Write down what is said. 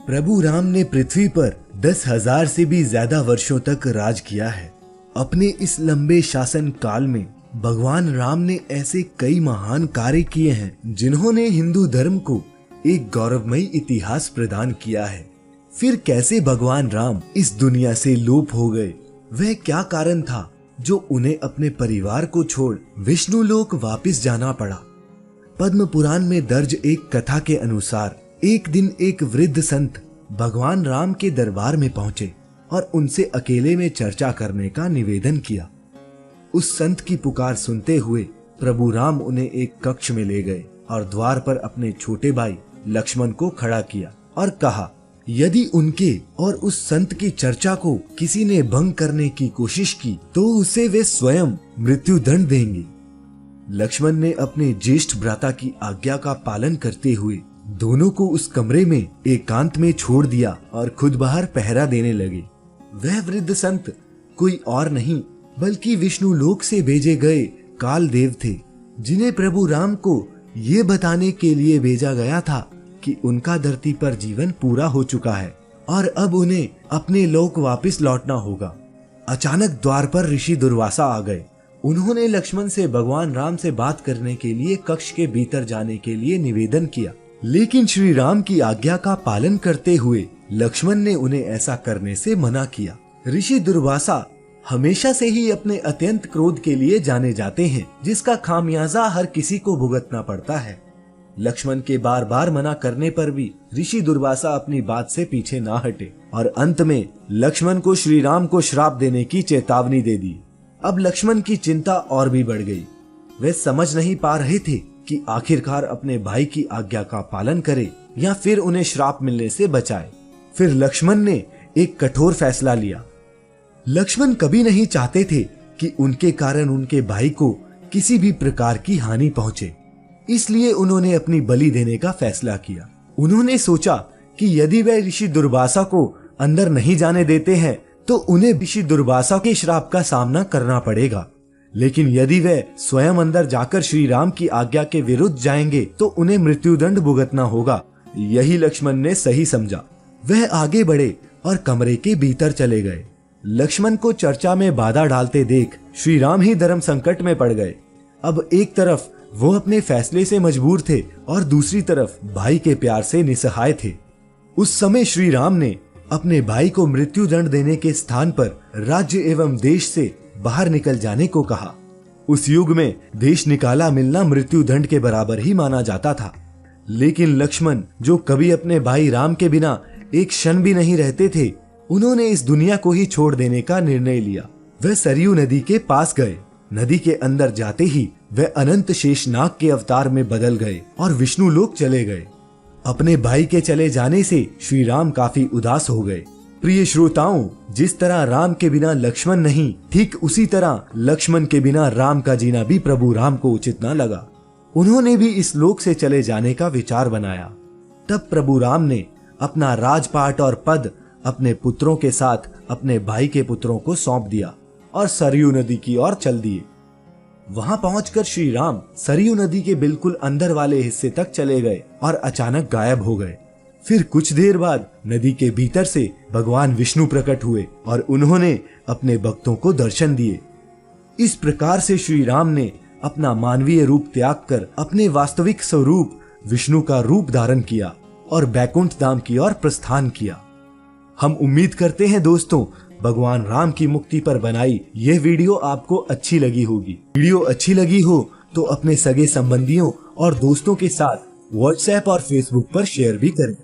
प्रभु राम ने पृथ्वी पर 10,000 से भी ज्यादा वर्षों तक राज किया है। अपने इस लंबे शासन काल में भगवान राम ने ऐसे कई महान कार्य किए हैं जिन्होंने हिंदू धर्म को एक गौरवमयी इतिहास प्रदान किया है। फिर कैसे भगवान राम इस दुनिया से लोप हो गए? वह क्या कारण था जो उन्हें अपने परिवार को छोड़ विष्णु लोक वापिस जाना पड़ा? पद्म पुराण में दर्ज एक कथा के अनुसार एक दिन एक वृद्ध संत भगवान राम के दरबार में पहुंचे और उनसे अकेले में चर्चा करने का निवेदन किया। उस संत की पुकार सुनते हुए प्रभु राम उन्हें एक कक्ष में ले गए और द्वार पर अपने छोटे भाई लक्ष्मण को खड़ा किया और कहा, यदि उनके और उस संत की चर्चा को किसी ने भंग करने की कोशिश की तो उसे वे स्वयं मृत्यु दंड देंगे। लक्ष्मण ने अपने ज्येष्ठ भ्राता की आज्ञा का पालन करते हुए दोनों को उस कमरे में एकांत में छोड़ दिया और खुद बाहर पहरा देने लगे। वह वृद्ध संत कोई और नहीं बल्कि विष्णु लोक से भेजे गए काल देव थे, जिन्हें प्रभु राम को ये बताने के लिए भेजा गया था कि उनका धरती पर जीवन पूरा हो चुका है और अब उन्हें अपने लोक वापस लौटना होगा। अचानक द्वार पर ऋषि दुर्वासा आ गए। उन्होंने लक्ष्मण से भगवान राम से बात करने के लिए कक्ष के भीतर जाने के लिए निवेदन किया, लेकिन श्री राम की आज्ञा का पालन करते हुए लक्ष्मण ने उन्हें ऐसा करने से मना किया। ऋषि दुर्वासा हमेशा से ही अपने अत्यंत क्रोध के लिए जाने जाते हैं, जिसका खामियाजा हर किसी को भुगतना पड़ता है। लक्ष्मण के बार बार मना करने पर भी ऋषि दुर्वासा अपनी बात से पीछे ना हटे और अंत में लक्ष्मण को श्री राम को श्राप देने की चेतावनी दे दी। अब लक्ष्मण की चिंता और भी बढ़ गई। वे समझ नहीं पा रहे थे कि आखिरकार अपने भाई की आज्ञा का पालन करे या फिर उन्हें श्राप मिलने से बचाए। फिर लक्ष्मण ने एक कठोर फैसला लिया। लक्ष्मण कभी नहीं चाहते थे कि उनके कारण उनके भाई को किसी भी प्रकार की हानि पहुंचे, इसलिए उन्होंने अपनी बलि देने का फैसला किया। उन्होंने सोचा कि यदि वे ऋषि दुर्वासा को अंदर नहीं जाने देते हैं तो उन्हें ऋषि दुर्वासा के श्राप का सामना करना पड़ेगा, लेकिन यदि वे स्वयं अंदर जाकर श्री राम की आज्ञा के विरुद्ध जाएंगे तो उन्हें मृत्युदंड भुगतना होगा। यही लक्ष्मण ने सही समझा। वह आगे बढ़े और कमरे के भीतर चले गए। लक्ष्मण को चर्चा में बाधा डालते देख श्री राम ही धर्म संकट में पड़ गए। अब एक तरफ वो अपने फैसले से मजबूर थे और दूसरी तरफ भाई के प्यार से निसहाय थे। उस समय श्री राम ने अपने भाई को मृत्यु दंड देने के स्थान पर राज्य एवं देश से बाहर निकल जाने को कहा। उस युग में देश निकाला मिलना मृत्यु दंड के बराबर ही माना जाता था, लेकिन लक्ष्मण जो कभी अपने भाई राम के बिना एक क्षण भी नहीं रहते थे, उन्होंने इस दुनिया को ही छोड़ देने का निर्णय लिया। वह सरयू नदी के पास गए। नदी के अंदर जाते ही वह अनंत शेषनाग के अवतार में बदल गए और विष्णु लोक चले गए। अपने भाई के चले जाने से श्री राम काफी उदास हो गए। प्रिय श्रोताओं, जिस तरह राम के बिना लक्ष्मण नहीं, ठीक उसी तरह लक्ष्मण के बिना राम का जीना भी प्रभु राम को उचित न लगा। उन्होंने भी इस लोक से चले जाने का विचार बनाया। तब प्रभु राम ने अपना राजपाट और पद अपने पुत्रों के साथ अपने भाई के पुत्रों को सौंप दिया और सरयू नदी की ओर चल दिए। वहां पहुंचकर श्री राम सरयू नदी के बिल्कुल अंदर वाले हिस्से तक चले गए और अचानक गायब हो गए। फिर कुछ देर बाद नदी के भीतर से भगवान विष्णु प्रकट हुए और उन्होंने अपने भक्तों को दर्शन दिए। इस प्रकार से श्री राम ने अपना मानवीय रूप त्याग कर अपने वास्तविक स्वरूप विष्णु का रूप धारण किया और बैकुंठ धाम की ओर प्रस्थान किया। हम उम्मीद करते हैं दोस्तों, भगवान राम की मुक्ति पर बनाई यह वीडियो आपको अच्छी लगी होगी। वीडियो अच्छी लगी हो तो अपने सगे संबंधियों और दोस्तों के साथ व्हाट्सएप और फेसबुक पर शेयर भी करें।